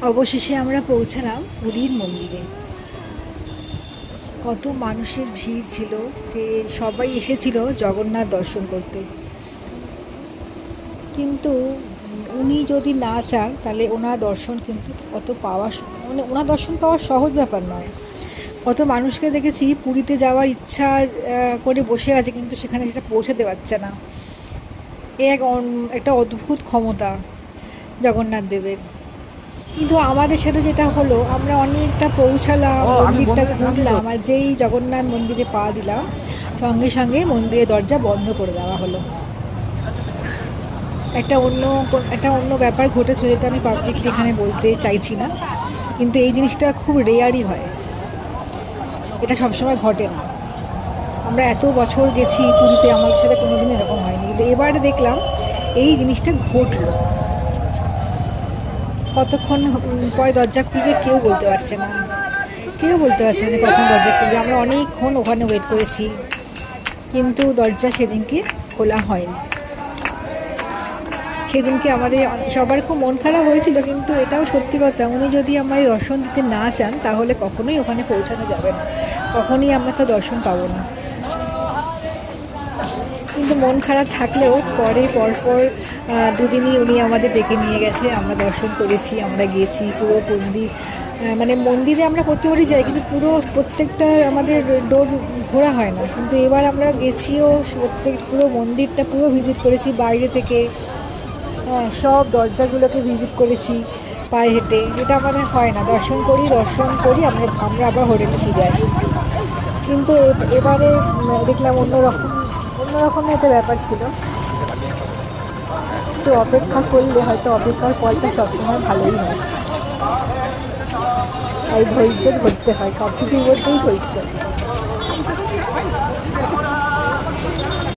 অবশেষে আমরা পৌঁছালাম পুরীর মন্দিরে। কত মানুষের ভিড় ছিল, যে সবাই এসেছিল জগন্নাথ দর্শন করতে। কিন্তু উনি যদি না চান তাহলে ওনার দর্শন কিন্তু মানে ওনার দর্শন পাওয়া সহজ ব্যাপার নয়। কত মানুষকে দেখেছি পুরীতে যাওয়ার ইচ্ছা করে বসে আছে, কিন্তু সেখানে সেটা পৌঁছাতে পারছে না। একটা অদ্ভুত ক্ষমতা জগন্নাথ দেবের। কিন্তু আমাদের সাথে যেটা হলো, আমরা অনেকটা পৌঁছালাম, মন্দিরটা ঘুরলাম, আর যেই জগন্নাথ মন্দিরে পা দিলাম সঙ্গে সঙ্গে মন্দিরের দরজা বন্ধ করে দেওয়া হলো। একটা অন্য ব্যাপার ঘটেছে, যেটা আমি পাবলিকলি এখানে বলতে চাইছি না, কিন্তু এই জিনিসটা খুব রেয়ারই হয়, এটা সবসময় ঘটে না। আমরা এত বছর গেছি পুরীতে, আমাদের সাথে কোনোদিন এরকম হয়নি, কিন্তু এবারে দেখলাম এই জিনিসটা ঘটলো। কতক্ষণ পরে দরজা খুলবে কেউ বলতে পারছে না, যে কখন দরজা খুলবে। আমরা অনেকক্ষণ ওখানে ওয়েট করেছি, কিন্তু দরজা সেদিনকে খোলা হয়নি। সেদিনকে আমাদের সবার খুব মন খারাপ হয়েছিল, কিন্তু এটাও সত্যি কথা, উনি যদি আমাদের দর্শন দিতে না চান তাহলে কখনোই ওখানে পৌঁছানো যাবে না, কখনোই আমরা তো দর্শন পাবো না। কিন্তু মন খারাপ থাকলেও পরপর দুদিনই উনি আমাদের ডেকে নিয়ে গেছে, আমরা দর্শন করেছি, আমরা গিয়েছি পুরো মন্দির। মানে মন্দিরে আমরা প্রতিবারই যাই, কিন্তু প্রত্যেকটা আমাদের ডোর ঘোরা হয় না, কিন্তু এবার আমরা গেছিও, পুরো মন্দিরটা পুরো ভিজিট করেছি বাইরে থেকে। হ্যাঁ, সব দরজাগুলোকে ভিজিট করেছি পায়ে হেঁটে, যেটা আমাদের হয় না। দর্শন করি আমরা আবার হোটেলে ফিরে আসি। কিন্তু এবারে দেখলাম অন্যরকম একটা ব্যাপার ছিল। একটু অপেক্ষা করলে হয়তো অপেক্ষার ফলটা সবসময় ভালোই হয়। তাই ধৈর্য ধরতে হয়, সব কিছুর মধ্যেই ধৈর্য।